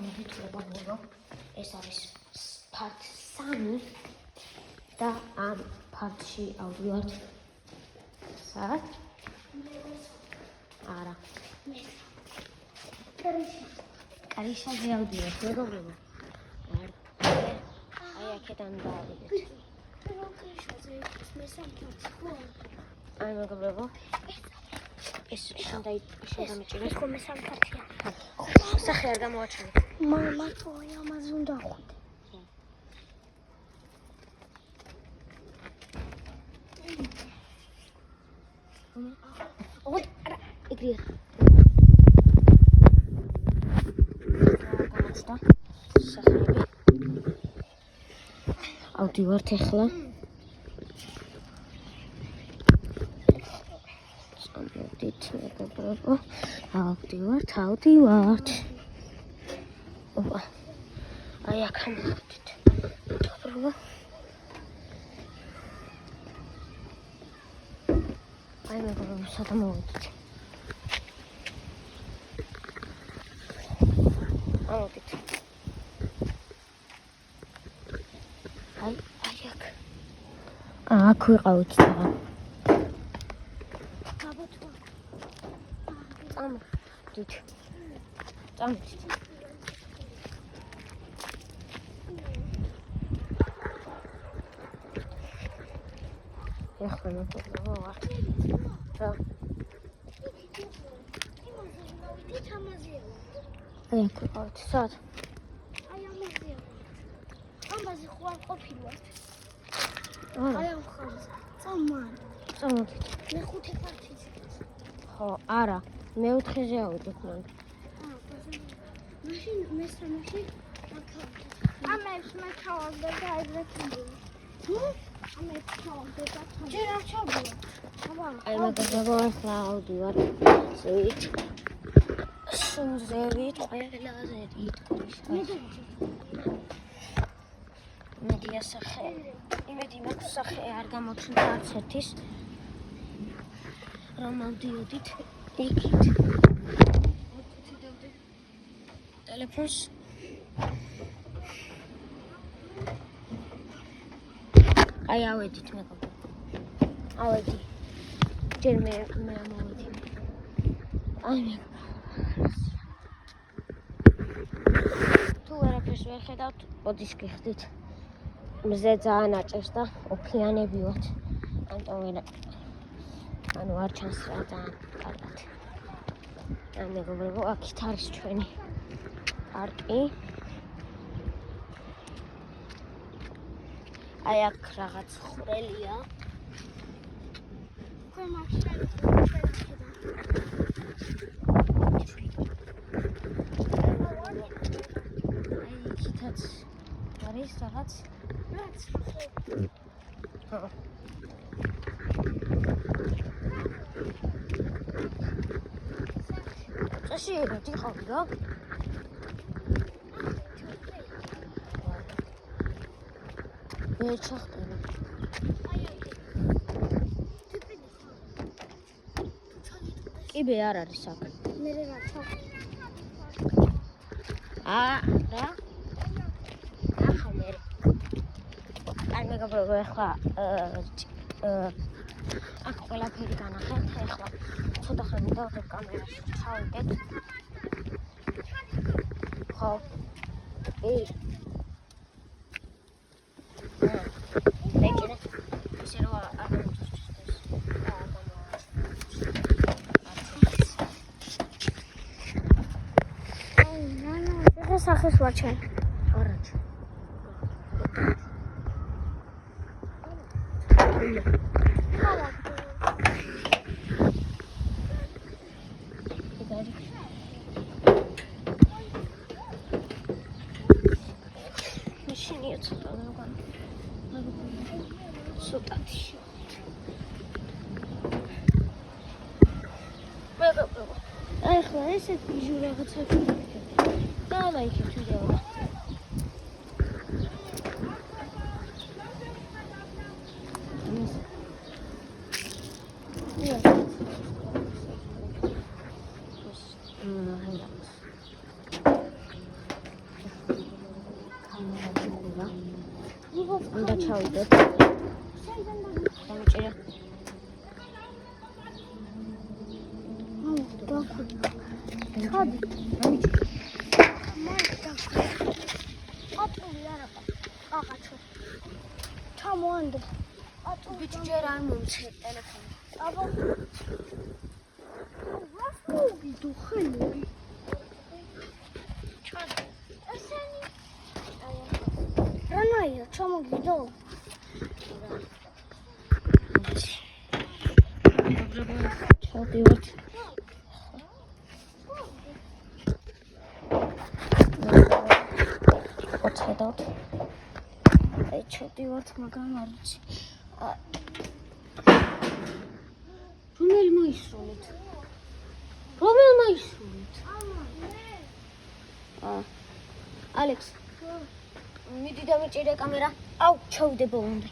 გამოგიწევება ბოლო. ეს არის part 3 და ამ part-ში ავდივართ სად? არა. კარიშაზე ავდივართ, მეგობრებო. აი აქედან დავიდეთ. აი მეგობრებო. ეს შენდა მიჭირეს ხოლმე სამფართია. სახე არ გამოაჩინე. მამა თოი ამაზე უნდა ხვიდე. ოღონდ არა ეგრეა. სახეები. ავდივართ ახლა. წამოდით მეგობრებო. ავდივართ. ოპა. აი აქ ამოდით. მეგობრებო. აი მეგობრებო, სადა მოვიდით. ამოდით. აი აქ. აქ ვიყავით და. წამოდით. ახლა მეგობრებო ვარ. რა? აი აქ ვიყავით, სად? აი ამაზეა. ამაზე ხო არ ყოფილვართ. არა. აი ამ ხაზზე. წამან. წამოდით. მეხუთე პარტიზე. ხო, არა. მეოთხეზე ავიდეთ მან. მაშინ მესამეში ამებს მეთავაზდა და აიძრეთინდი. ამებს თავაზდა და ჯერ არ ჩავდივარ. აი მეგობრებო, ახლა ავდივარ. ზევით. ზევით, ყველაზე იტყვის. იმედი ასახე. იმედი მაქვს სახე არ გამოჩნდა არც ერთის. რომ ავდიოდით იქით. ტელეფონს აი ავედით მეგობრებო. ავედი. ჯერ მე ამოვედი. აი მეგობრებო. თუ არაფერს ვერ ხედავთ, ოდის გიხდით. მზე ძალიან აჭერს და ოფლიანები ვართ. ანუ არ ჩანს რა ძალიან კარგად. აი მეგობრებო, აქეთ არის ჩვენი პარკი. აი აქ რაღაც ხვრელია. იქითაც არის რაღაც. ხო. წაში დიხავდი რა? მე ჩახტები. კიბე არ არის აქ. მე რა ჩახტები. რა? ახლა მე. აი მეგობრებო, ახლა აქ ყველაფერი განახეთ, ახლა ცოტა ხანი დავხებ კამერას, ჩავიდეთ. ხო. მეჭირე. ისე რომ არ გამოჩნდეს. აი, ნანა, ეს სახეს ვაჩენ. არაჩ. მაშინია ცოტა როგორ სუტათი მეგობრებო, ახლა ესეთ ბიჟუ რაღაცა დავაიქეთ ვიდეო. უნდა ჩავიდეთ. დამიჭირე. ჩადი. დამიჭირე. ატული არა ყაყაჩო. ჩამოანდო. ბიჭი ჯერ არ მომცე ტელეფონი. აბა. ვაფუგი დუხელი. ჩადი. ესენი. რანაია ჩამოგიდო? ჩავდივართ. ოცხედავთ. აი ჩავდივართ, მაგრამ არ ვიცი. რომელმა ისროლეთ? რომელმა ისროლეთ? ალექს. მიდი დამიჭირე კამერა. აუ, ჩავიდე ბოლომდე.